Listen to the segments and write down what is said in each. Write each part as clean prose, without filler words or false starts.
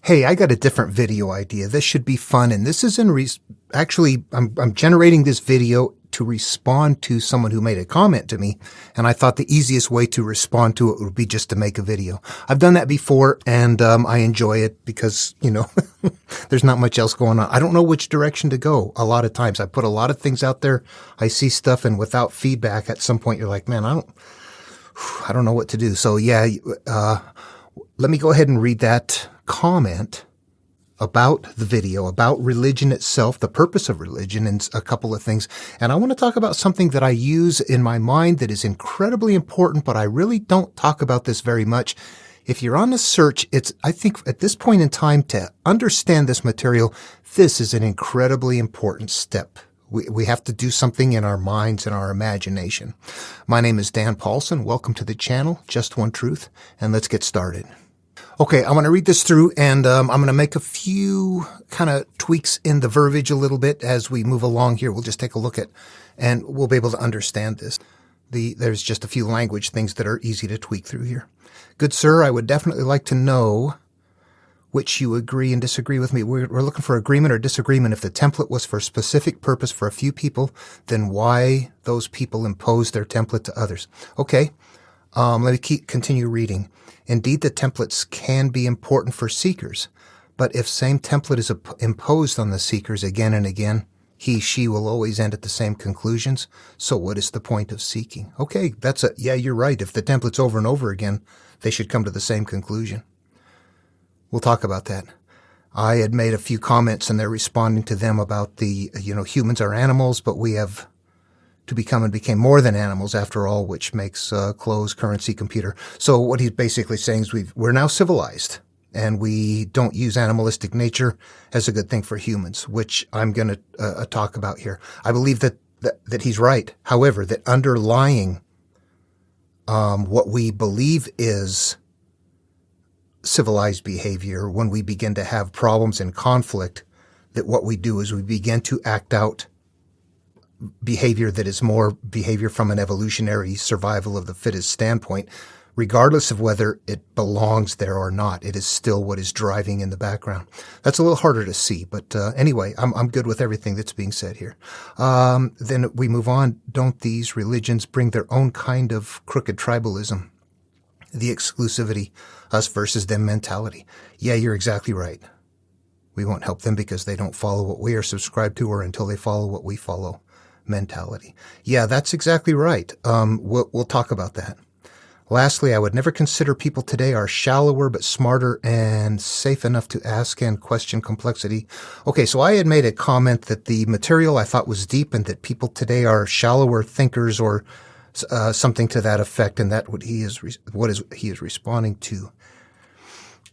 Hey, I got a different video idea. This should be fun. And this is actually, I'm generating this video to respond to someone who made a comment to me. And I thought the easiest way to respond to it would be just to make a video. I've done that before, and I enjoy it because, there's not much else going on. I don't know which direction to go a lot of times. I put a lot of things out there. I see stuff, and without feedback, at some point you're like, man, I don't know what to do. So yeah, let me go ahead and read that comment about the video, about religion itself, the purpose of religion, and a couple of things. And I want to talk about something that I use in my mind that is incredibly important, but I really don't talk about this very much. If you're on a search, I think at this point in time, to understand this material, this is an incredibly important step. We have to do something in our minds and our imagination. My name is Dan Paulson. Welcome to the channel, Just One Truth, and let's get started. Okay, I'm going to read this through, and I'm going to make a few kind of tweaks in the verbiage a little bit as we move along here. We'll just take a look at, and we'll be able to understand this. There's just a few language things that are easy to tweak through here. Good sir, I would definitely like to know which you agree and disagree with me. We're looking for agreement or disagreement. If the template was for a specific purpose for a few people, then why those people impose their template to others? Okay, let me continue reading. Indeed, the templates can be important for seekers, but if same template is imposed on the seekers again and again, he, she will always end at the same conclusions. So what is the point of seeking? Okay, yeah, you're right. If the template's over and over again, they should come to the same conclusion. We'll talk about that. I had made a few comments, and they're responding to them about the, humans are animals, but we have to become and became more than animals after all, which makes clothes, currency, computer. So what he's basically saying is we're now civilized, and we don't use animalistic nature as a good thing for humans, which I'm going to talk about here. I believe that he's right. However, that underlying what we believe is civilized behavior, when we begin to have problems and conflict, that what we do is we begin to act out behavior that is more behavior from an evolutionary survival of the fittest standpoint, regardless of whether it belongs there or not. It is still what is driving in the background. That's a little harder to see, but anyway, I'm good with everything that's being said here. Then we move on. Don't these religions bring their own kind of crooked tribalism? The exclusivity, us versus them mentality. Yeah, you're exactly right. We won't help them because they don't follow what we are subscribed to, or until they follow what we follow mentality. Yeah, that's exactly right. We'll talk about that. Lastly, I would never consider people today are shallower but smarter and safe enough to ask and question complexity. Okay, so I had made a comment that the material I thought was deep, and that people today are shallower thinkers, or something to that effect, and that what he is responding to.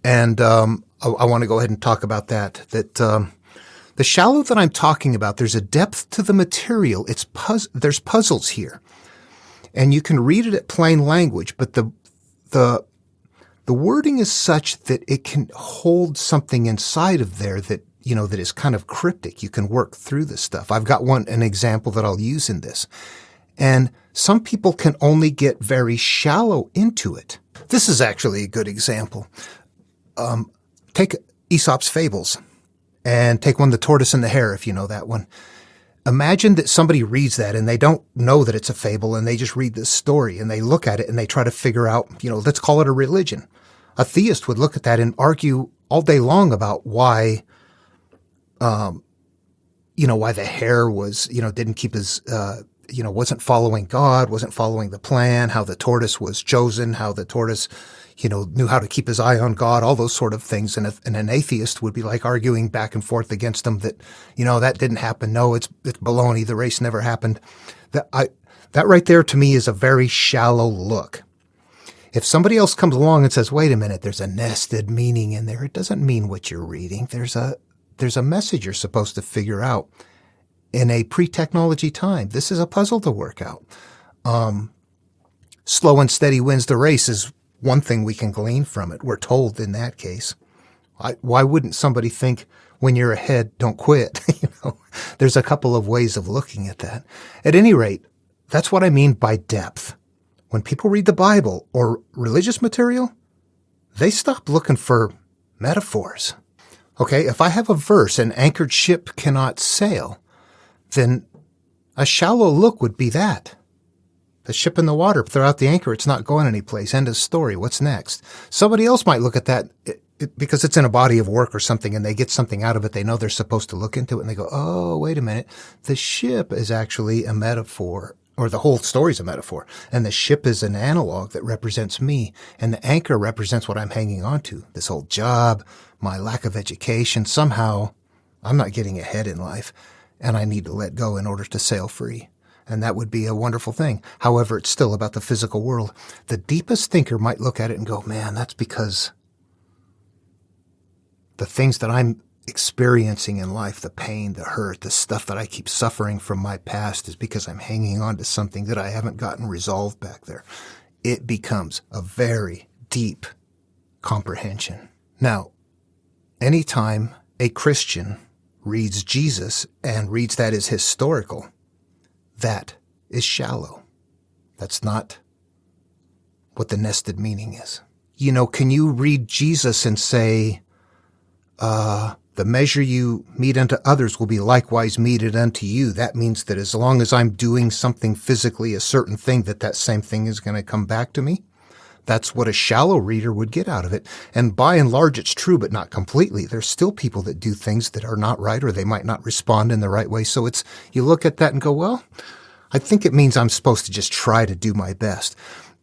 And I want to go ahead and talk about that. The shallow that I'm talking about, there's a depth to the material. There's puzzles here, and you can read it at plain language, but the wording is such that it can hold something inside of there that that is kind of cryptic. You can work through this stuff. I've got an example that I'll use in this, and some people can only get very shallow into it. This is actually a good example. Take Aesop's Fables. And take one, The Tortoise and the Hare, if you know that one. Imagine that somebody reads that and they don't know that it's a fable, and they just read this story and they look at it and they try to figure out, let's call it a religion. A theist would look at that and argue all day long about why, why the hare was, didn't keep his, wasn't following God, wasn't following the plan, how the tortoise was chosen, how the tortoise knew how to keep his eye on God, all those sort of things. And an atheist would be like arguing back and forth against them that, that didn't happen. No, it's baloney. The race never happened. That right there to me is a very shallow look. If somebody else comes along and says, wait a minute, there's a nested meaning in there, it doesn't mean what you're reading. There's a message you're supposed to figure out in a pre-technology time. This is a puzzle to work out. Slow and steady wins the race is one thing we can glean from it. We're told in that case. Why wouldn't somebody think, when you're ahead, don't quit? There's a couple of ways of looking at that. At any rate, that's what I mean by depth. When people read the Bible or religious material, they stop looking for metaphors. Okay, if I have a verse, an anchored ship cannot sail, then a shallow look would be that. The ship in the water, throw out the anchor, it's not going anyplace. End of story. What's next? Somebody else might look at that because it's in a body of work or something and they get something out of it. They know they're supposed to look into it and they go, oh, wait a minute. The ship is actually a metaphor, or the whole story's a metaphor. And the ship is an analog that represents me. And the anchor represents what I'm hanging on to. This whole job, my lack of education. Somehow I'm not getting ahead in life and I need to let go in order to sail free. And that would be a wonderful thing. However, it's still about the physical world. The deepest thinker might look at it and go, man, that's because the things that I'm experiencing in life, the pain, the hurt, the stuff that I keep suffering from my past is because I'm hanging on to something that I haven't gotten resolved back there. It becomes a very deep comprehension. Now, anytime a Christian reads Jesus and reads that as historical, that is shallow. That's not what the nested meaning is. You know, can you read Jesus and say, the measure you mete unto others will be likewise meted unto you? That means that as long as I'm doing something physically, a certain thing, that same thing is going to come back to me. That's what a shallow reader would get out of it. And by and large, it's true, but not completely. There's still people that do things that are not right, or they might not respond in the right way. So you look at that and go, well, I think it means I'm supposed to just try to do my best.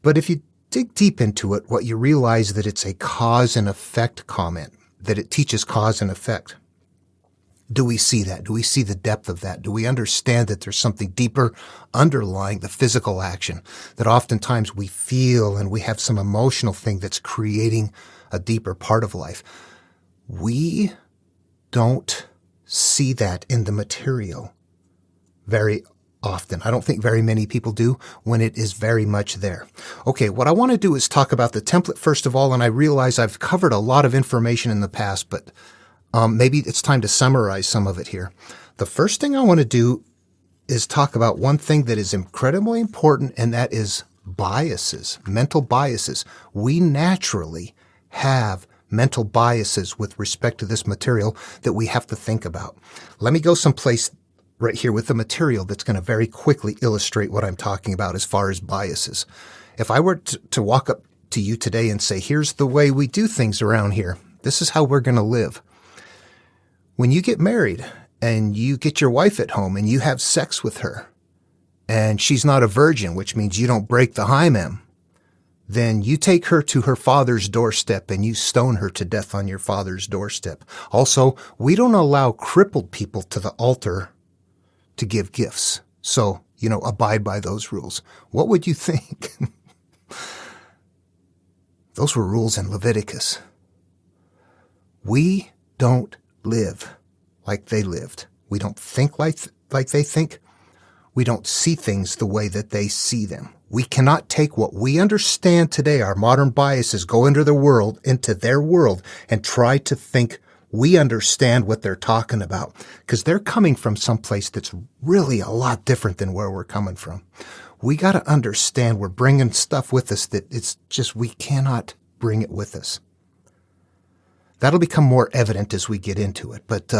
But if you dig deep into it, what you realize that it's a cause and effect comment, that it teaches cause and effect. Do we see that? Do we see the depth of that? Do we understand that there's something deeper underlying the physical action, that oftentimes we feel and we have some emotional thing that's creating a deeper part of life? We don't see that in the material very often. I don't think very many people do when it is very much there. Okay, what I want to do is talk about the template first of all, and I realize I've covered a lot of information in the past, but maybe it's time to summarize some of it here. The first thing I want to do is talk about one thing that is incredibly important, and that is biases, mental biases. We naturally have mental biases with respect to this material that we have to think about. Let me go someplace right here with the material that's going to very quickly illustrate what I'm talking about as far as biases. If I were to walk up to you today and say, here's the way we do things around here. This is how we're going to live. When you get married and you get your wife at home and you have sex with her and she's not a virgin, which means you don't break the hymen, then you take her to her father's doorstep and you stone her to death on your father's doorstep. Also, we don't allow crippled people to the altar to give gifts. So, abide by those rules. What would you think? Those were rules in Leviticus. We don't live like they lived. We don't think like they think. We don't see things the way that they see them. We cannot take what we understand today, our modern biases, go into their world, and try to think we understand what they're talking about, because they're coming from someplace that's really a lot different than where we're coming from. We got to understand we're bringing stuff with us that it's just we cannot bring it with us. That'll become more evident as we get into it. But,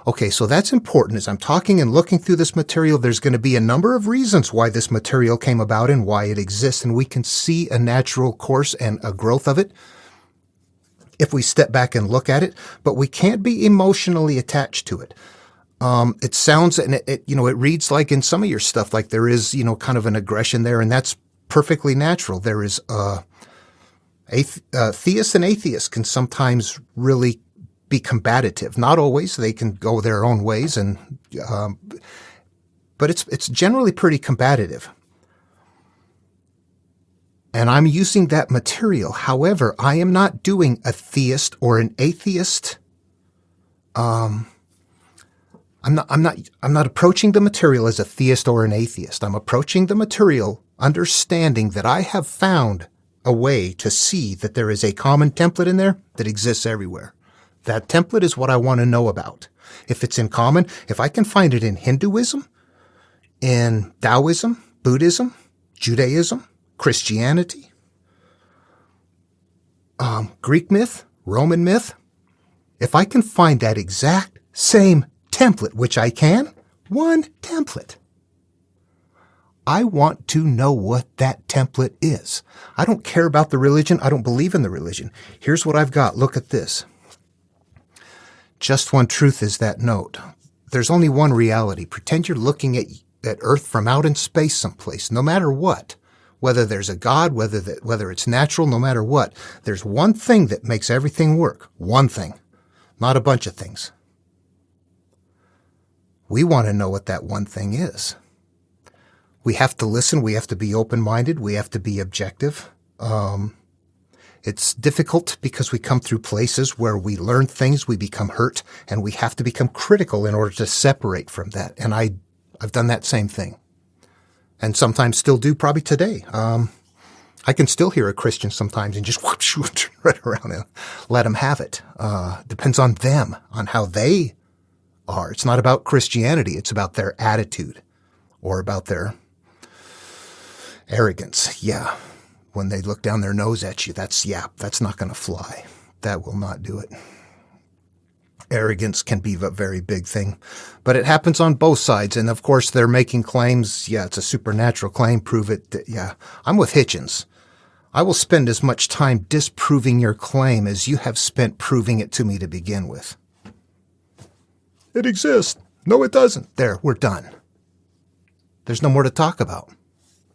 okay, so that's important. As I'm talking and looking through this material, there's going to be a number of reasons why this material came about and why it exists, and we can see a natural course and a growth of it if we step back and look at it, but we can't be emotionally attached to it. It sounds, and it reads like in some of your stuff, like there is, kind of an aggression there, and that's perfectly natural. There is, theists and atheists can sometimes really be combative. Not always. They can go their own ways, but it's generally pretty combative. And I'm using that material. However, I am not doing a theist or an atheist. I'm not approaching the material as a theist or an atheist. I'm approaching the material understanding that I have found a way to see that there is a common template in there that exists everywhere. That template is what I want to know about. If it's in common, if I can find it in Hinduism, in Taoism, Buddhism, Judaism, Christianity, Greek myth, Roman myth, If I can find that exact same template, which I can, one template, I want to know what that template is. I don't care about the religion. I don't believe in the religion. Here's what I've got. Look at this. Just one truth is that note. There's only one reality. Pretend you're looking at Earth from out in space someplace, no matter what. Whether there's a God, whether it's natural, no matter what. There's one thing that makes everything work. One thing. Not a bunch of things. We want to know what that one thing is. We have to listen. We have to be open-minded. We have to be objective. It's difficult because we come through places where we learn things, we become hurt, and we have to become critical in order to separate from that. And I've done that same thing. And sometimes still do, probably today. I can still hear a Christian sometimes and just whoosh, right around and let them have it. Depends on them, on how they are. It's not about Christianity. It's about their attitude or about their arrogance. Yeah. When they look down their nose at you, that's not going to fly. That will not do it. Arrogance can be a very big thing, but it happens on both sides. And of course, they're making claims. Yeah, it's a supernatural claim. Prove it. Yeah, I'm with Hitchens. I will spend as much time disproving your claim as you have spent proving it to me to begin with. It exists. No, it doesn't. There, we're done. There's no more to talk about.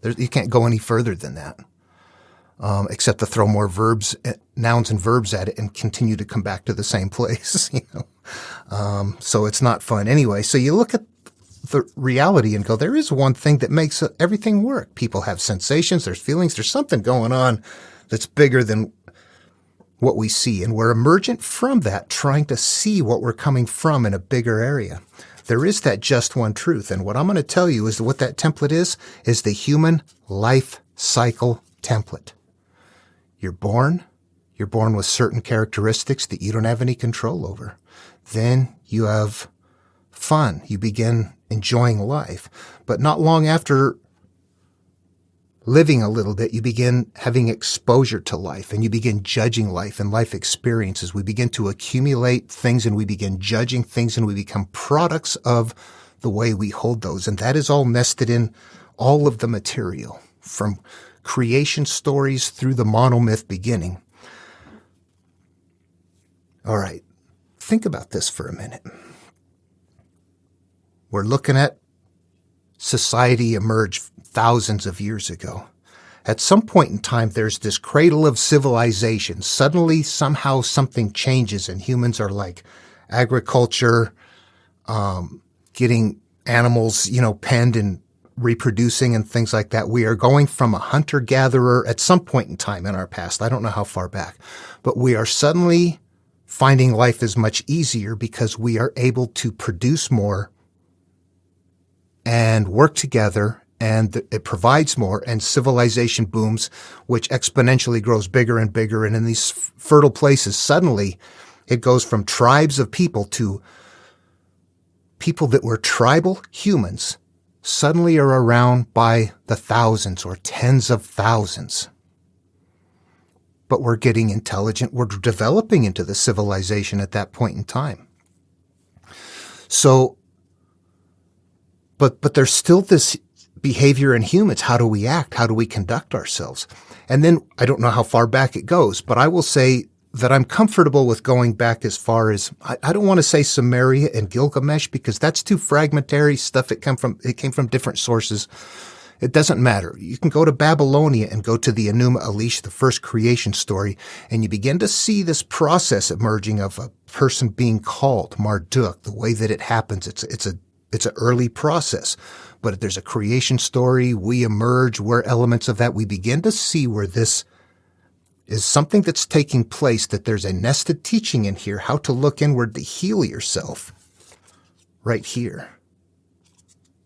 You can't go any further than that. Except to throw more verbs, nouns and verbs at it and continue to come back to the same place, So it's not fun. Anyway, so you look at the reality and go, there is one thing that makes everything work. People have sensations, there's feelings, there's something going on that's bigger than what we see. And we're emergent from that, trying to see what we're coming from in a bigger area. There is that just one truth. And what I'm going to tell you is what that template is the human life cycle template. You're born with certain characteristics that you don't have any control over. Then you have fun. You begin enjoying life. But not long after living a little bit, you begin having exposure to life and you begin judging life and life experiences. We begin to accumulate things and we begin judging things and we become products of the way we hold those. And that is all nested in all of the material from creation stories through the monomyth beginning. All right, think about this for a minute. We're looking at society emerge thousands of years ago. At some point in time, there's this cradle of civilization. Suddenly, somehow, something changes and humans are like agriculture, getting animals, penned and reproducing and things like that. We are going from a hunter-gatherer at some point in time in our past. I don't know how far back, but we are suddenly finding life is much easier because we are able to produce more and work together, and it provides more, and civilization booms, which exponentially grows bigger and bigger. And in these fertile places, suddenly it goes from tribes of people to people that were tribal humans suddenly are around by the thousands or tens of thousands. But we're getting intelligent. We're developing into the civilization at that point in time. So, but there's still this behavior in humans. How do we act? How do we conduct ourselves? And then I don't know how far back it goes, but I will say that I'm comfortable with going back as far as, I don't want to say Sumeria and Gilgamesh because that's too fragmentary stuff. It came from different sources. It doesn't matter. You can go to Babylonia and go to the Enuma Elish, the first creation story, and you begin to see this process emerging of a person being called Marduk, the way that it happens. It's an early process, but there's a creation story. We emerge. We're elements of that. We begin to see where this is something that's taking place, that there's a nested teaching in here, how to look inward to heal yourself. Right here.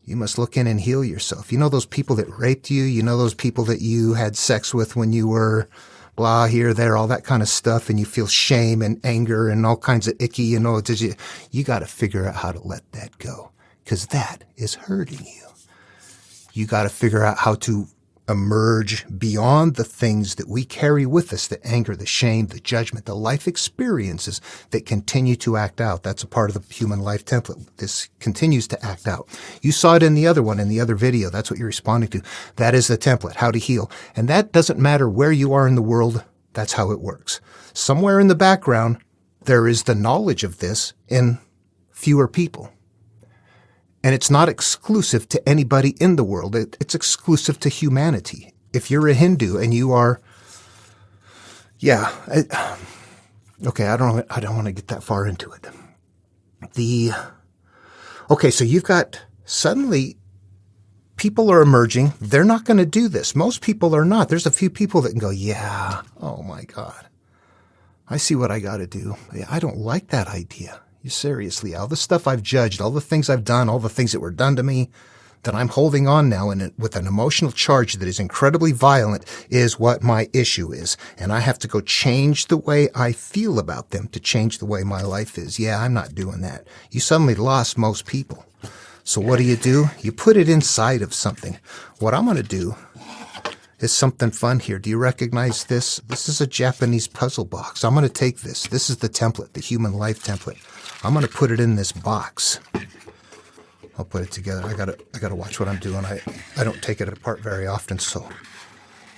You must look in and heal yourself. You know those people that raped you? You know those people that you had sex with when you were blah, here, there, all that kind of stuff, and you feel shame and anger and all kinds of icky, you got to figure out how to let that go, because that is hurting you. You got to figure out how to emerge beyond the things that we carry with us, the anger, the shame, the judgment, the life experiences that continue to act out. That's a part of the human life template. This continues to act out. You saw it in the other one, in the other video. That's what you're responding to. That is the template, how to heal. And that doesn't matter where you are in the world. That's how it works. Somewhere in the background, there is the knowledge of this in fewer people. And it's not exclusive to anybody in the world. It's exclusive to humanity. If you're a Hindu and you are, okay, I don't want to get that far into it. So you've got, suddenly, people are emerging. They're not going to do this. Most people are not. There's a few people that can go, yeah, oh my God, I see what I got to do. I don't like that idea. Seriously, all the stuff I've judged, all the things I've done, all the things that were done to me that I'm holding on now with an emotional charge that is incredibly violent is what my issue is. And I have to go change the way I feel about them to change the way my life is. Yeah, I'm not doing that. You suddenly lost most people. So what do? You put it inside of something. What I'm going to do is something fun here. Do you recognize this? This is a Japanese puzzle box. I'm going to take this. This is the template, the human life template. I'm going to put it in this box. I'll put it together. I gotta watch what I'm doing. I don't take it apart very often, so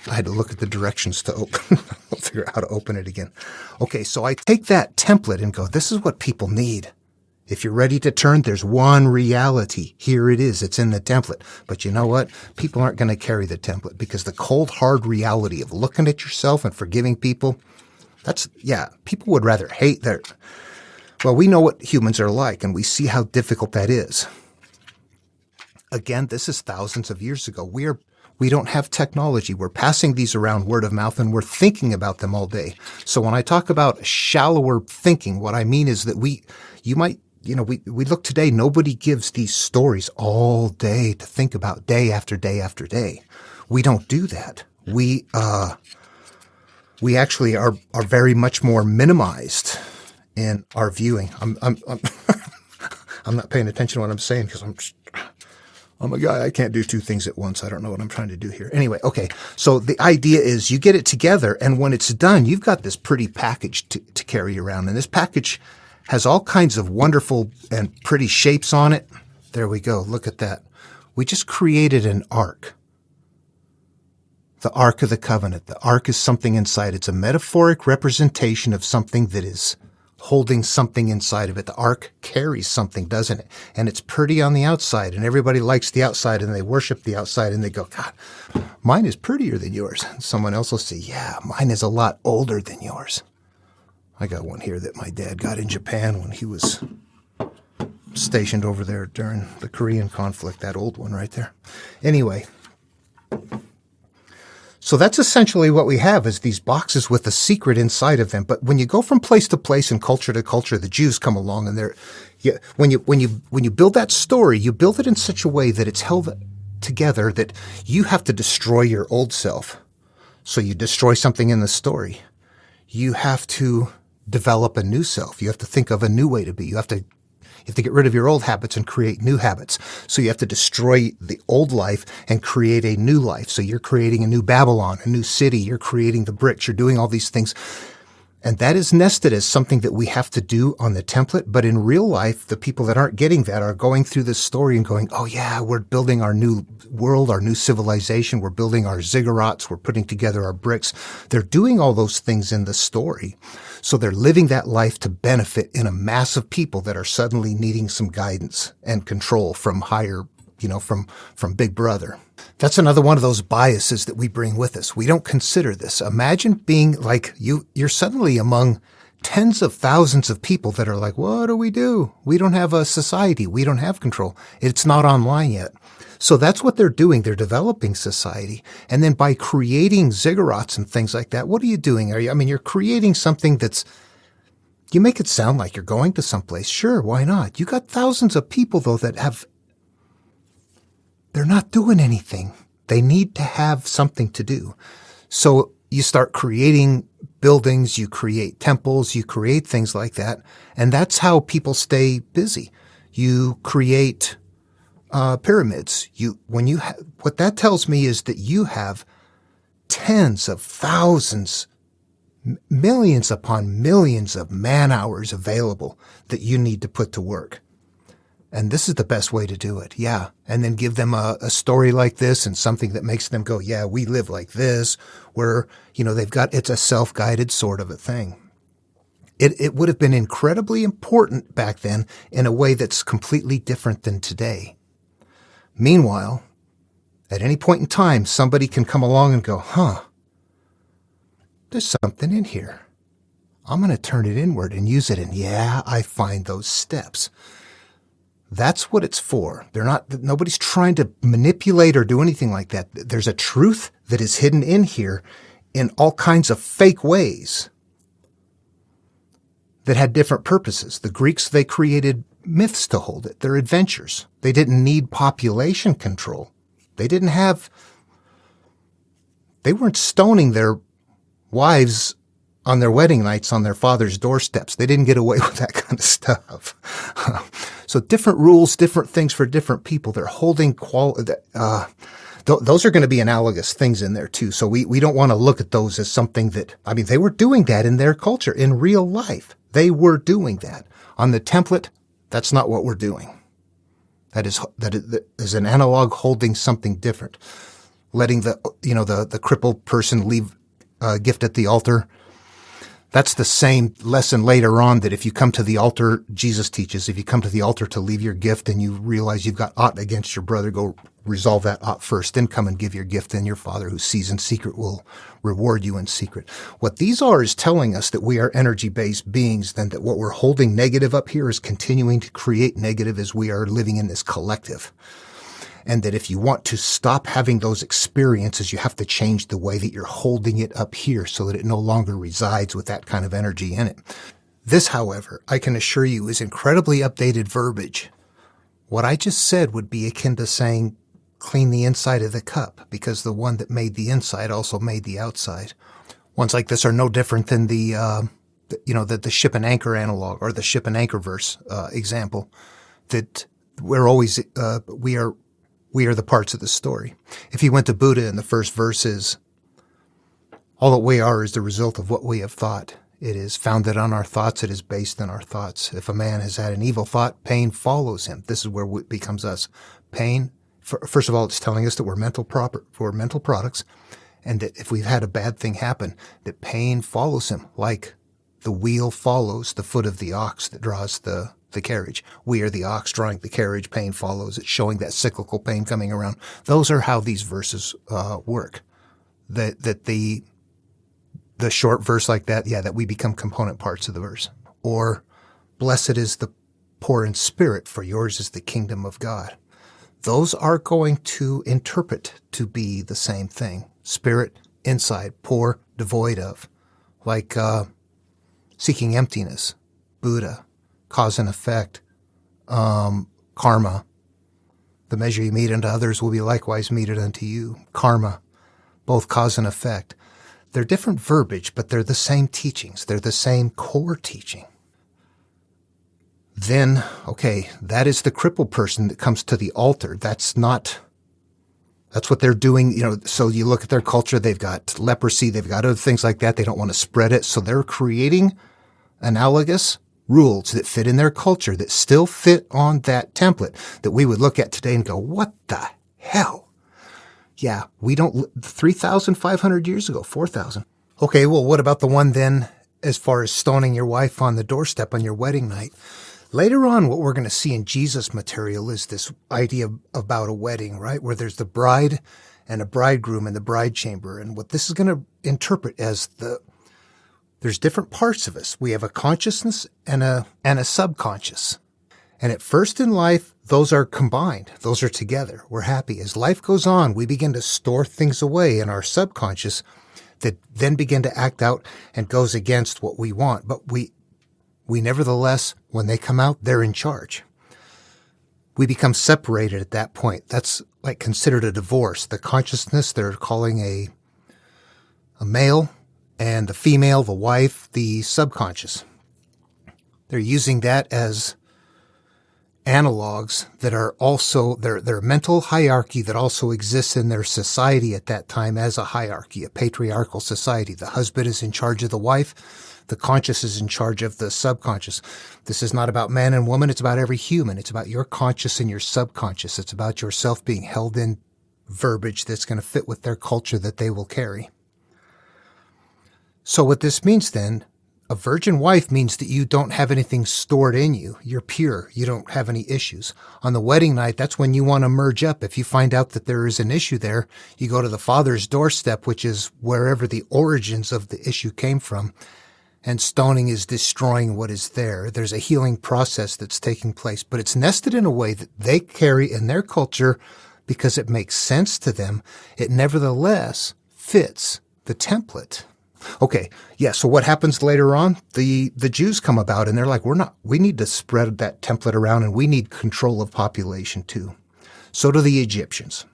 I had to look at the directions to open. I'll figure out how to open it again. Okay, so I take that template and go, this is what people need. If you're ready to turn, there's one reality. Here it is. It's in the template. But you know what? People aren't going to carry the template because the cold, hard reality of looking at yourself and forgiving people, people would rather hate their... Well, we know what humans are like, and we see how difficult that is. Again, this is thousands of years ago. We don't have technology. We're passing these around word of mouth, and we're thinking about them all day. So when I talk about shallower thinking, what I mean is that we look today, nobody gives these stories all day to think about day after day after day. We don't do that. We actually are very much more minimized in our viewing. I'm not paying attention to what I'm saying because I'm a guy. I can't do two things at once. I don't know what I'm trying to do here. Anyway, okay. So the idea is you get it together, and when it's done, you've got this pretty package to carry around. And this package has all kinds of wonderful and pretty shapes on it. There we go. Look at that. We just created an ark. The Ark of the Covenant. The ark is something inside. It's a metaphoric representation of something that is holding something inside of it. The ark carries something, doesn't it? And it's pretty on the outside, and everybody likes the outside, and they worship the outside, and they go, God, mine is prettier than yours. And someone else will say, yeah, mine is a lot older than yours. I got one here that my dad got in Japan when he was stationed over there during the Korean conflict, that old one right there. Anyway, so that's essentially what we have, is these boxes with a secret inside of them. But when you go from place to place and culture to culture, the Jews come along, and when you build that story, you build it in such a way that it's held together that you have to destroy your old self. So you destroy something in the story. You have to develop a new self. You have to think of a new way to be. You have to get rid of your old habits and create new habits. So you have to destroy the old life and create a new life. So you're creating a new Babylon, a new city. You're creating the bricks. You're doing all these things. And that is nested as something that we have to do on the template. But in real life, the people that aren't getting that are going through this story and going, oh yeah, we're building our new world, our new civilization. We're building our ziggurats. We're putting together our bricks. They're doing all those things in the story. So they're living that life to benefit in a mass of people that are suddenly needing some guidance and control from higher, from Big Brother. That's another one of those biases that we bring with us. We don't consider this. Imagine being like you're suddenly among tens of thousands of people that are like, what do? We don't have a society. We don't have control. It's not online yet. So that's what they're doing. They're developing society. And then by creating ziggurats and things like that, what are you doing? You're creating something you make it sound like you're going to someplace. Sure, why not? You got thousands of people, though, they're not doing anything. They need to have something to do. So you start creating buildings, you create temples, you create things like that. And that's how people stay busy. You create pyramids. What that tells me is that you have tens of thousands, millions upon millions of man hours available that you need to put to work. And this is the best way to do it. Yeah. And then give them a story like this and something that makes them go, yeah, we live like this, where, it's a self-guided sort of a thing. It would have been incredibly important back then in a way that's completely different than today. Meanwhile, at any point in time, somebody can come along and go, there's something in here. I'm going to turn it inward and use it. And yeah, I find those steps. That's what it's for. Nobody's trying to manipulate or do anything like that. There's a truth that is hidden in here in all kinds of fake ways that had different purposes. The Greeks, they created myths to hold it. They're adventures. They didn't need population control. They weren't stoning their wives on their wedding nights on their father's doorsteps. They didn't get away with that kind of stuff. So different rules, different things for different people. They're holding those are going to be analogous things in there too. So we don't want to look at those as something they were doing that in their culture, in real life. They were doing that. On the template, that's not what we're doing. That is an analog holding something different. Letting the crippled person leave a gift at the altar. That's the same lesson later on, that if you come to the altar, Jesus teaches, if you come to the altar to leave your gift and you realize you've got aught against your brother, go resolve that aught first, then come and give your gift, and your Father who sees in secret will reward you in secret. What these are is telling us that we are energy-based beings, then that what we're holding negative up here is continuing to create negative as we are living in this collective. And that if you want to stop having those experiences, you have to change the way that you're holding it up here so that it no longer resides with that kind of energy in it. This, however, I can assure you is incredibly updated verbiage. What I just said would be akin to saying, clean the inside of the cup, because the one that made the inside also made the outside. Ones like this are no different than the ship and anchor analog, or the ship and anchor verse example, that we are the parts of the story. If you went to Buddha in the first verses, all that we are is the result of what we have thought. It is founded on our thoughts. It is based on our thoughts. If a man has had an evil thought, pain follows him. This is where it becomes us. Pain, first of all, it's telling us that we're mental products, and that if we've had a bad thing happen, that pain follows him, like the wheel follows the foot of the ox that draws the carriage. We are the ox drawing the carriage. Pain follows. It's showing that cyclical pain coming around. Those are how these verses work. That the short verse like that, that we become component parts of the verse. Or, blessed is the poor in spirit, for yours is the kingdom of God. Those are going to interpret to be the same thing. Spirit, inside, poor, devoid of. Like seeking emptiness, Buddha. Cause and effect, karma. The measure you mete unto others will be likewise meted unto you. Karma, both cause and effect. They're different verbiage, but they're the same teachings. They're the same core teaching. Then, that is the crippled person that comes to the altar. That's what they're doing. So you look at their culture, they've got leprosy, they've got other things like that. They don't want to spread it. So they're creating analogous rules that fit in their culture, that still fit on that template, that we would look at today and go, what the hell? Yeah, we don't, 3,500 years ago, 4,000. Okay, well, what about the one then, as far as stoning your wife on the doorstep on your wedding night? Later on, what we're going to see in Jesus' material is this idea about a wedding, right? Where there's the bride and a bridegroom in the bride chamber. And what this is going to interpret as there's different parts of us. We have a consciousness and a subconscious. And at first in life, those are combined. Those are together. We're happy. As life goes on, we begin to store things away in our subconscious that then begin to act out and goes against what we want. But we nevertheless, when they come out, they're in charge. We become separated at that point. That's like considered a divorce. The consciousness, they're calling a male, and the female, the wife, the subconscious. They're using that as analogs that are also their mental hierarchy that also exists in their society at that time as a hierarchy, a patriarchal society. The husband is in charge of the wife. The conscious is in charge of the subconscious. This is not about man and woman. It's about every human. It's about your conscious and your subconscious. It's about yourself being held in verbiage that's going to fit with their culture that they will carry. So what this means then, a virgin wife means that you don't have anything stored in you. You're pure. You don't have any issues. On the wedding night, that's when you want to merge up. If you find out that there is an issue there, you go to the father's doorstep, which is wherever the origins of the issue came from. And stoning is destroying what is there. There's a healing process that's taking place, but it's nested in a way that they carry in their culture because it makes sense to them. It nevertheless fits the template. Okay, yeah, so what happens later on? The Jews come about and they're like, we need to spread that template around and we need control of population too. So do the Egyptians.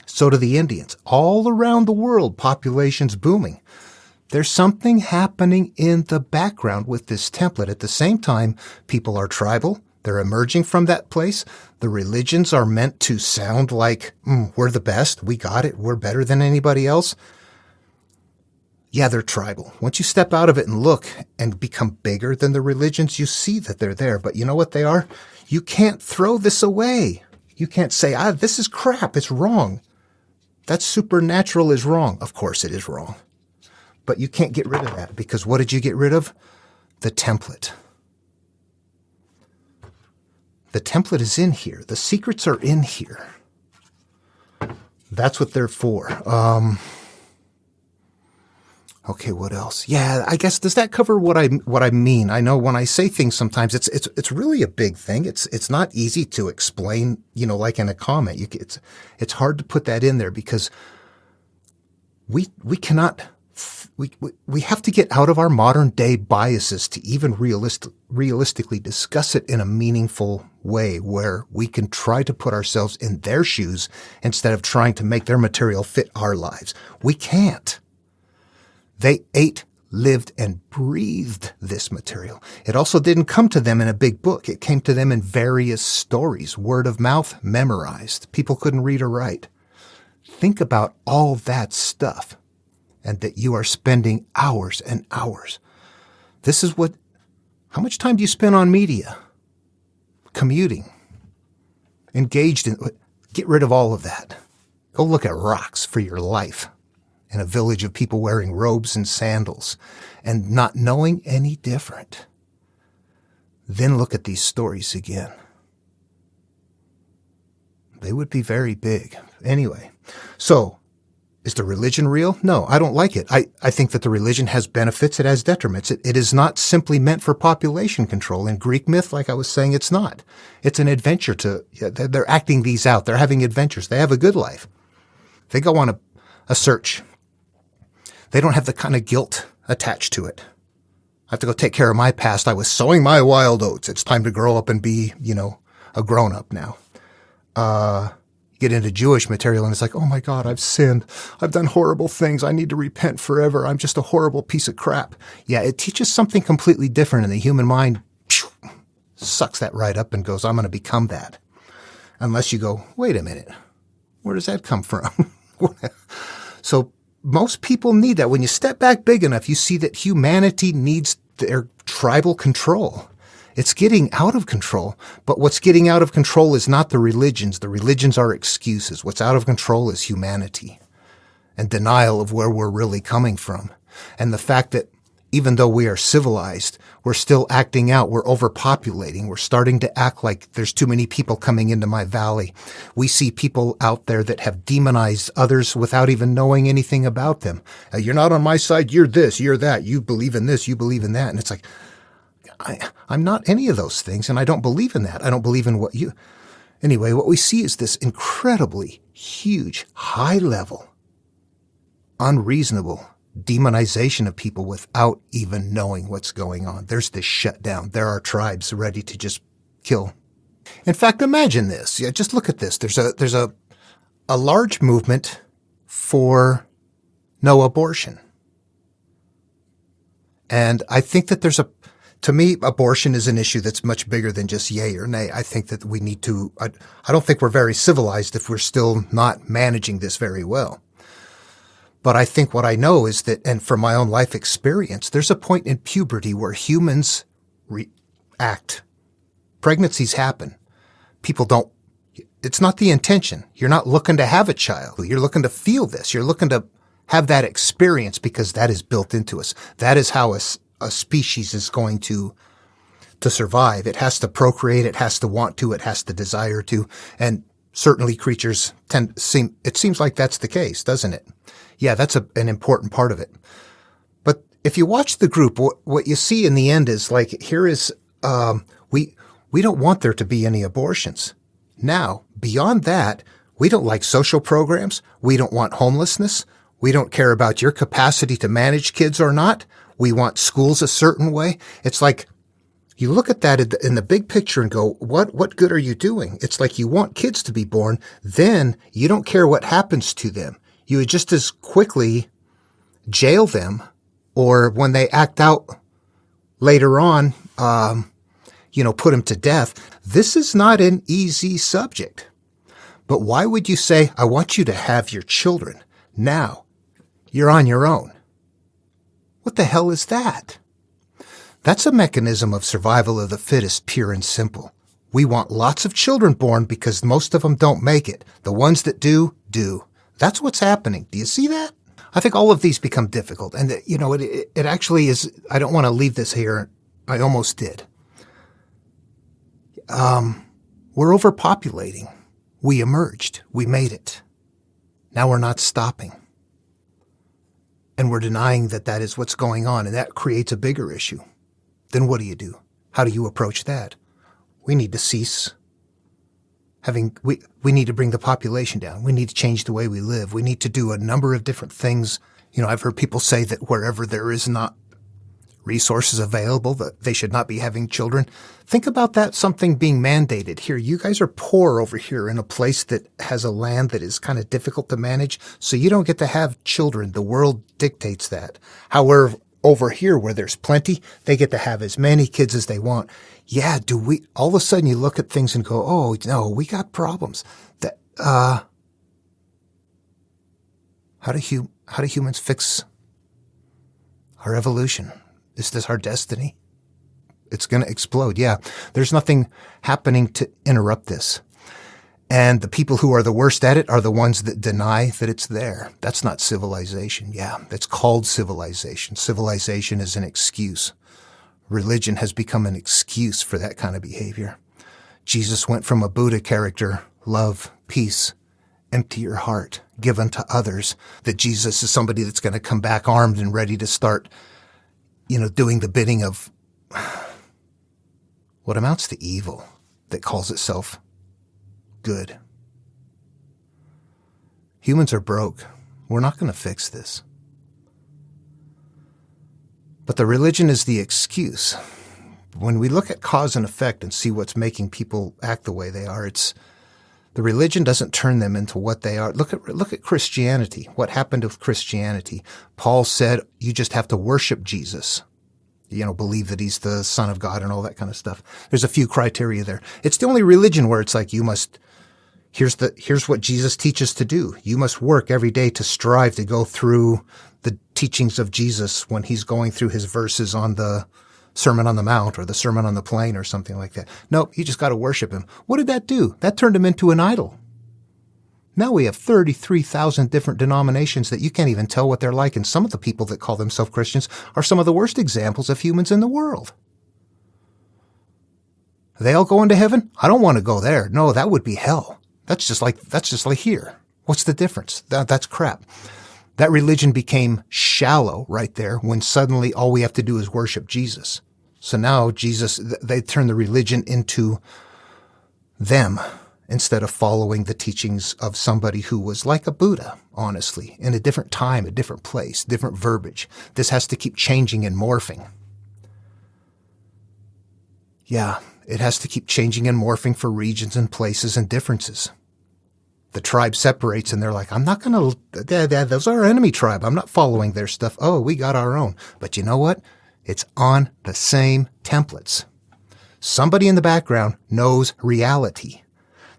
So do the Indians. All around the world, population's booming. There's something happening in the background with this template. At the same time, people are tribal. They're emerging from that place. The religions are meant to sound like, we're the best. We got it. We're better than anybody else. Yeah, they're tribal. Once you step out of it and look and become bigger than the religions, you see that they're there. But you know what they are? You can't throw this away. You can't say, this is crap. It's wrong. That supernatural is wrong. Of course it is wrong. But you can't get rid of that because what did you get rid of? The template. The template is in here. The secrets are in here. That's what they're for. Okay, what else? Yeah, I guess, does that cover what I mean? I know when I say things sometimes it's really a big thing. It's not easy to explain, like in a comment. It's hard to put that in there because we cannot we have to get out of our modern day biases to even realistically discuss it in a meaningful way where we can try to put ourselves in their shoes instead of trying to make their material fit our lives. We can't. They ate, lived, and breathed this material. It also didn't come to them in a big book. It came to them in various stories, word of mouth, memorized. People couldn't read or write. Think about all that stuff and that you are spending hours and hours. This is how much time do you spend on media? Commuting, engaged in, get rid of all of that. Go look at rocks for your life. In a village of people wearing robes and sandals and not knowing any different. Then look at these stories again. They would be very big. Anyway, so is the religion real? No, I don't like it. I think that the religion has benefits. It has detriments. It is not simply meant for population control. In Greek myth, like I was saying, it's not. It's an adventure they're acting these out. They're having adventures. They have a good life. They go on a search. They don't have the kind of guilt attached to it. I have to go take care of my past. I was sowing my wild oats. It's time to grow up and be, a grown-up now. Get into Jewish material and it's like, oh my God, I've sinned. I've done horrible things. I need to repent forever. I'm just a horrible piece of crap. Yeah, it teaches something completely different and the human mind sucks that right up and goes, I'm going to become that. Unless you go, wait a minute, where does that come from? So most people need that. When you step back big enough, you see that humanity needs their tribal control. It's getting out of control. But what's getting out of control is not the religions. The religions are excuses. What's out of control is humanity and denial of where we're really coming from. And the fact that even though we are civilized, we're still acting out. We're overpopulating. We're starting to act like there's too many people coming into my valley. We see people out there that have demonized others without even knowing anything about them. You're not on my side. You're this, you're that. You believe in this, you believe in that. And it's like, I'm not any of those things, and I don't believe in that. I don't believe in what you... Anyway, what we see is this incredibly huge, high-level, unreasonable demonization of people without even knowing what's going on. There's this shutdown. There are tribes ready to just kill. In fact, imagine this. Yeah, just look at this. There's a large movement for no abortion. And I think that To me, abortion is an issue that's much bigger than just yay or nay. I think that we need to, I don't think we're very civilized if we're still not managing this very well. But I think what I know is that, and from my own life experience, there's a point in puberty where humans react. Pregnancies happen. People don't, it's not the intention. You're not looking to have a child. You're looking to feel this. You're looking to have that experience because that is built into us. That is how a species is going to survive. It has to procreate. It has to want to. It has to desire to. And certainly creatures it seems like that's the case, doesn't it? Yeah, that's an important part of it. But if you watch the group, what you see in the end is like, here is, we don't want there to be any abortions. Now, beyond that, we don't like social programs. We don't want homelessness. We don't care about your capacity to manage kids or not. We want schools a certain way. It's like you look at that in the big picture and go, what good are you doing? It's like you want kids to be born. Then you don't care what happens to them. You would just as quickly jail them, or when they act out later on, put them to death. This is not an easy subject. But why would you say, I want you to have your children? Now, you're on your own. What the hell is that? That's a mechanism of survival of the fittest, pure and simple. We want lots of children born because most of them don't make it. The ones that do, do. That's what's happening. Do you see that? I think all of these become difficult. And, it actually is, I don't want to leave this here. I almost did. We're overpopulating. We emerged. We made it. Now we're not stopping. And we're denying that is what's going on, and that creates a bigger issue. Then what do you do? How do you approach that? We need to cease we need to bring the population down. We need to change the way we live. We need to do a number of different things. I've heard people say that wherever there is not resources available, that they should not be having children. Think about that, something being mandated here. You guys are poor over here in a place that has a land that is kind of difficult to manage, so you don't get to have children. The world dictates that. However, over here where there's plenty, they get to have as many kids as they want. Yeah, all of a sudden you look at things and go, oh, no, we got problems. How do humans fix our evolution? Is this our destiny? It's going to explode. Yeah, there's nothing happening to interrupt this. And the people who are the worst at it are the ones that deny that it's there. That's not civilization. Yeah, that's called civilization. Civilization is an excuse. Religion has become an excuse for that kind of behavior. Jesus went from a Buddha character, love, peace, empty your heart, give unto others, that Jesus is somebody that's going to come back armed and ready to start, doing the bidding of what amounts to evil that calls itself good. Humans are broke. We're not going to fix this. But the religion is the excuse. When we look at cause and effect and see what's making people act the way they are, the religion doesn't turn them into what they are. Look at Christianity. What happened with Christianity? Paul said you just have to worship Jesus. Believe that he's the Son of God and all that kind of stuff. There's a few criteria there. It's the only religion where it's like here's what Jesus teaches to do. You must work every day to strive to go through the teachings of Jesus when he's going through his verses on the Sermon on the Mount or the Sermon on the Plain or something like that. Nope, you just got to worship him. What did that do? That turned him into an idol. Now we have 33,000 different denominations that you can't even tell what they're like, and some of the people that call themselves Christians are some of the worst examples of humans in the world. Are they all going to heaven? I don't want to go there. No, that would be hell. That's just like here. What's the difference? That's crap. That religion became shallow right there when suddenly all we have to do is worship Jesus. So now they turn the religion into them instead of following the teachings of somebody who was like a Buddha, honestly, in a different time, a different place, different verbiage. This has to keep changing and morphing. Yeah, it has to keep changing and morphing for regions and places and differences. The tribe separates and they're like, I'm not going to, those are our enemy tribe. I'm not following their stuff. Oh, we got our own. But you know what? It's on the same templates. Somebody in the background knows reality.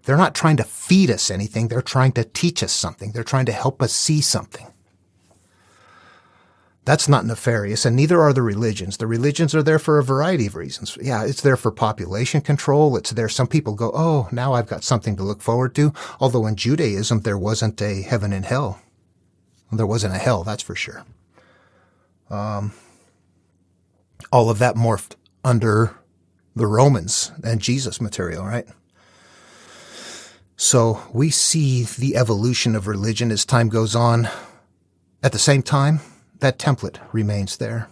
They're not trying to feed us anything. They're trying to teach us something. They're trying to help us see something. That's not nefarious, and neither are the religions. The religions are there for a variety of reasons. Yeah, it's there for population control. It's there. Some people go, oh, now I've got something to look forward to. Although in Judaism, there wasn't a heaven and hell. Well, there wasn't a hell, that's for sure. All of that morphed under the Romans and Jesus material, right? So we see the evolution of religion as time goes on. At the same time, that template remains there.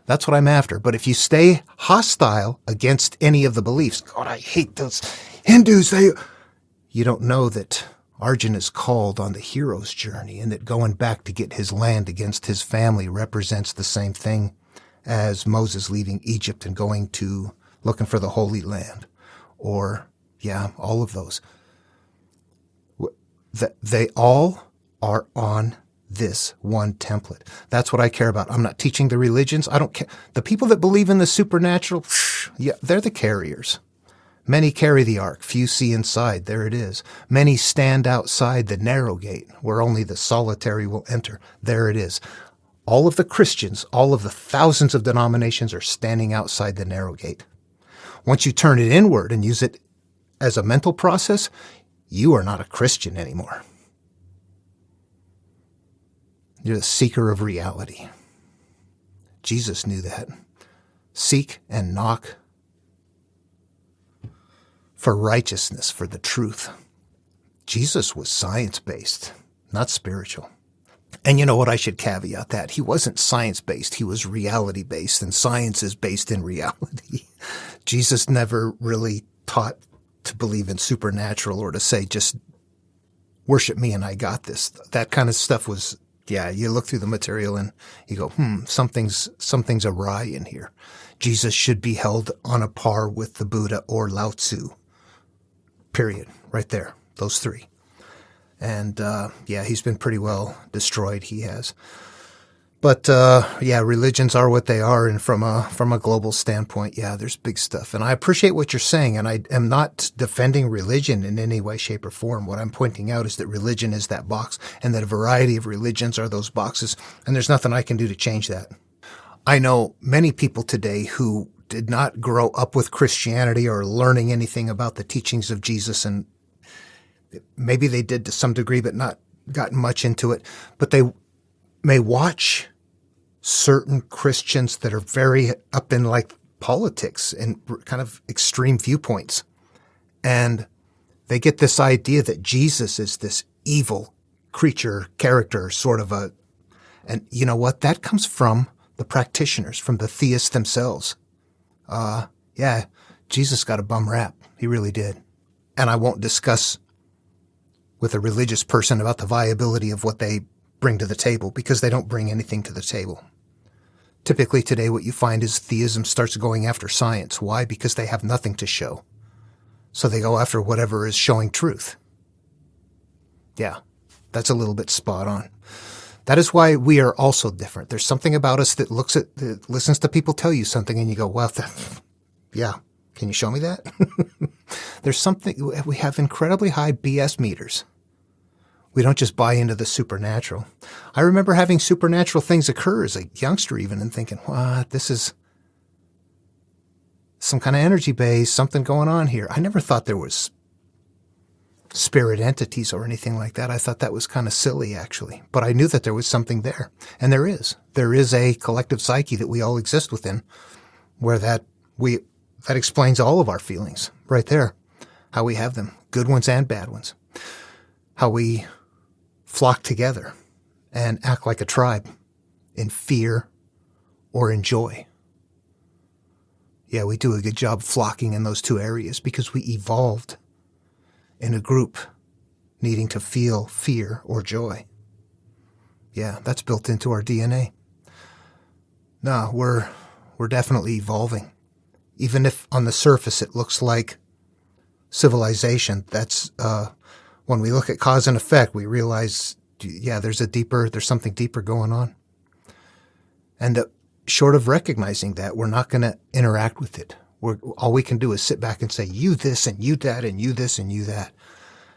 That's what I'm after. But if you stay hostile against any of the beliefs, God, I hate those Hindus, you don't know that Arjun is called on the hero's journey, and that going back to get his land against his family represents the same thing as Moses leaving Egypt and going to looking for the Holy Land. Or, yeah, all of those. They all are on this one template. That's what I care about. I'm not teaching the religions. I don't care. The people that believe in the supernatural, yeah, they're the carriers. Many carry the ark, few see inside. There it is. Many stand outside the narrow gate, where only the solitary will enter. There it is. All of the Christians, all of the thousands of denominations are standing outside the narrow gate. Once you turn it inward and use it as a mental process, you are not a Christian anymore. You're the seeker of reality. Jesus knew that. Seek and knock for righteousness, for the truth. Jesus was science-based, not spiritual. And you know what? I should caveat that. He wasn't science-based. He was reality-based, and science is based in reality. Jesus never really taught to believe in supernatural or to say, just worship me and I got this. That kind of stuff was, yeah, you look through the material and you go, something's awry in here. Jesus should be held on a par with the Buddha or Lao Tzu. Period. Right there. Those three. And, yeah, he's been pretty well destroyed. He has. But, yeah, religions are what they are. And from a global standpoint, yeah, there's big stuff. And I appreciate what you're saying. And I am not defending religion in any way, shape, or form. What I'm pointing out is that religion is that box, and that a variety of religions are those boxes. And there's nothing I can do to change that. I know many people today who did not grow up with Christianity or learning anything about the teachings of Jesus, and maybe they did to some degree, but not gotten much into it. But they may watch certain Christians that are very up in like politics and kind of extreme viewpoints. And they get this idea that Jesus is this evil creature, character, sort of and you know what? That comes from the practitioners, from the theists themselves. Yeah, Jesus got a bum rap. He really did. And I won't discuss with a religious person about the viability of what they bring to the table, because they don't bring anything to the table. Typically today what you find is theism starts going after science. Why? Because they have nothing to show. So they go after whatever is showing truth. Yeah, that's a little bit spot on. That is why we are also different. There's something about us that listens to people tell you something and you go, well, yeah, can you show me that? There's something, we have incredibly high BS meters. We don't just buy into the supernatural. I remember having supernatural things occur as a youngster even and thinking, what, this is some kind of energy base, something going on here. I never thought there was spirit entities or anything like that. I thought that was kind of silly, actually. But I knew that there was something there. And there is. There is a collective psyche that we all exist within, where that explains all of our feelings right there. How we have them, good ones and bad ones. How we flock together and act like a tribe in fear or in joy. Yeah, we do a good job flocking in those two areas because we evolved in a group needing to feel fear or joy. Yeah, that's built into our DNA. No, we're definitely evolving. Even if on the surface it looks like civilization, that's when we look at cause and effect, we realize, yeah, there's something deeper going on. And short of recognizing that, we're not going to interact with it. All we can do is sit back and say, you this and you that and you this and you that.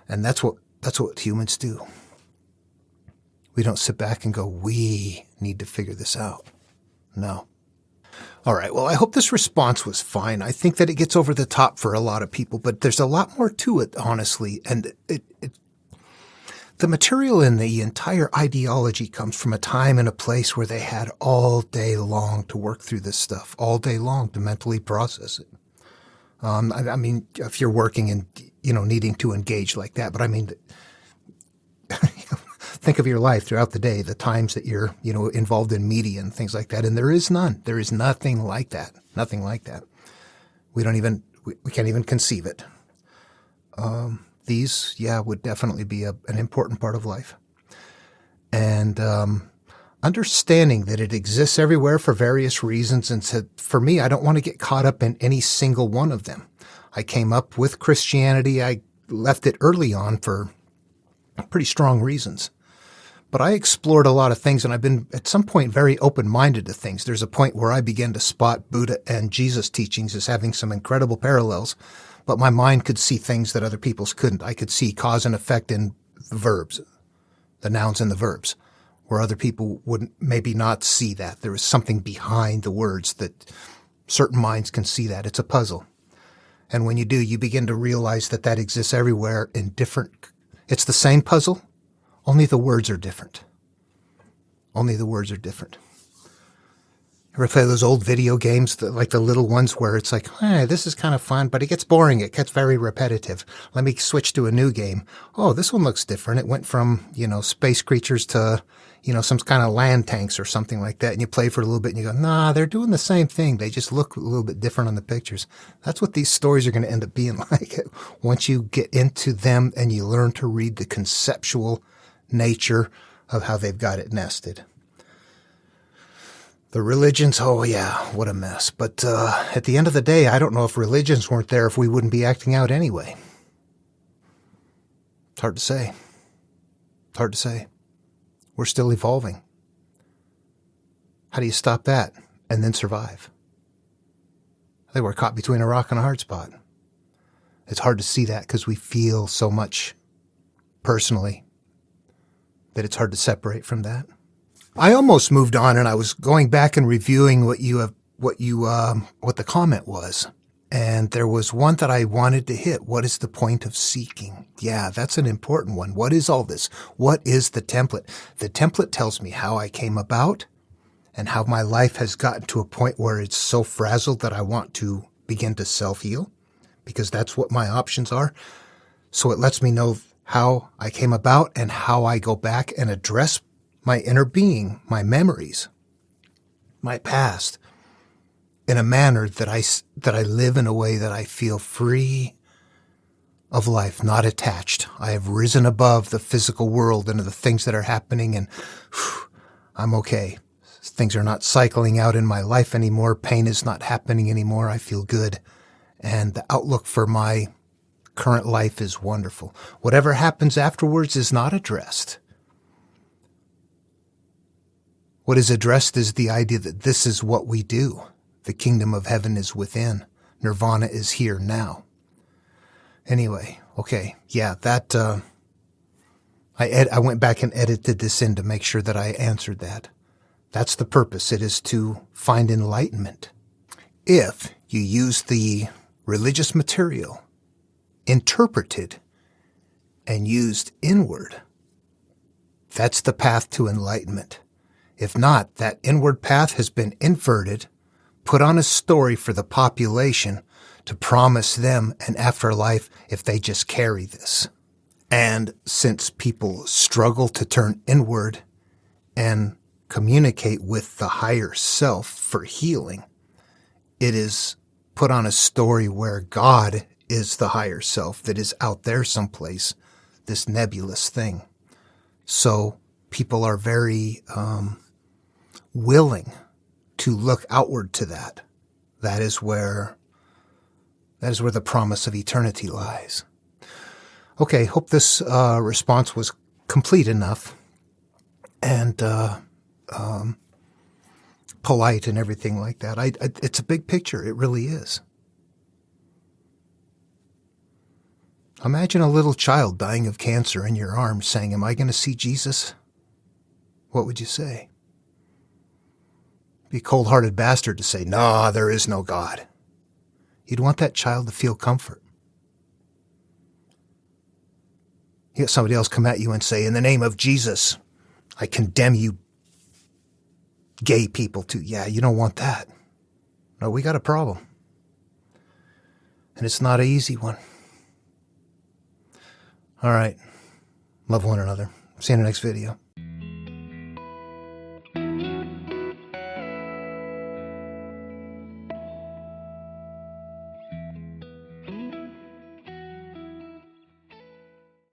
And that's what humans do. We don't sit back and go, we need to figure this out. No. All right. Well, I hope this response was fine. I think that it gets over the top for a lot of people, but there's a lot more to it, honestly. And the material in the entire ideology comes from a time and a place where they had all day long to work through this stuff, all day long to mentally process it. I mean, if you're working and, needing to engage like that, but I mean, think of your life throughout the day, the times that you're, involved in media and things like that. And there is none. There is nothing like that. Nothing like that. We can't even conceive it. These, would definitely be an important part of life. And understanding that it exists everywhere for various reasons. And so for me, I don't want to get caught up in any single one of them. I came up with Christianity. I left it early on for pretty strong reasons. But I explored a lot of things, and I've been, at some point, very open-minded to things. There's a point where I began to spot Buddha and Jesus' teachings as having some incredible parallels, but my mind could see things that other people's couldn't. I could see cause and effect in the verbs, the nouns and the verbs, where other people would maybe not see that. There is something behind the words that certain minds can see that. It's a puzzle. And when you do, you begin to realize that exists everywhere in different. It's the same puzzle, only the words are different. Only the words are different. Ever play those old video games, like the little ones where it's like, hey, this is kind of fun, but it gets boring. It gets very repetitive. Let me switch to a new game. Oh, this one looks different. It went from, space creatures to, some kind of land tanks or something like that. And you play for a little bit and you go, nah, they're doing the same thing. They just look a little bit different on the pictures. That's what these stories are going to end up being like once you get into them and you learn to read the conceptual nature of how they've got it nested. The religions, oh yeah, what a mess. But at the end of the day, I don't know if religions weren't there, if we wouldn't be acting out anyway. It's hard to say. It's hard to say. We're still evolving. How do you stop that and then survive? I think we're caught between a rock and a hard spot. It's hard to see that because we feel so much personally that it's hard to separate from that. I almost moved on, and I was going back and reviewing what the comment was. And there was one that I wanted to hit. What is the point of seeking? Yeah, that's an important one. What is all this? What is the template? The template tells me how I came about and how my life has gotten to a point where it's so frazzled that I want to begin to self-heal, because that's what my options are. So it lets me know how I came about and how I go back and address my inner being, my memories, my past, in a manner that I live in a way that I feel free of life, not attached. I have risen above the physical world and the things that are happening, and I'm okay. Things are not cycling out in my life anymore. Pain is not happening anymore. I feel good. And the outlook for my current life is wonderful. Whatever happens afterwards is not addressed. What is addressed is the idea that this is what we do. The kingdom of heaven is within. Nirvana is here now. Anyway, okay, yeah, that, I went back and edited this in to make sure that I answered that. That's the purpose. It is to find enlightenment. If you use the religious material interpreted and used inward, that's the path to enlightenment. If not, that inward path has been inverted, put on a story for the population to promise them an afterlife if they just carry this. And since people struggle to turn inward and communicate with the higher self for healing, it is put on a story where God is the higher self that is out there someplace, this nebulous thing. So people are very willing to look outward to that. That is where the promise of eternity lies. Okay, hope this response was complete enough. And polite and everything like that. It's a big picture. It really is. Imagine a little child dying of cancer in your arms saying, "Am I going to see Jesus?" What would you say? Be a cold-hearted bastard to say, "No, there is no God." You'd want that child to feel comfort. You get somebody else come at you and say, "In the name of Jesus, I condemn you gay people too." Yeah, you don't want that. No, we got a problem. And it's not an easy one. All right. Love one another. See you in the next video.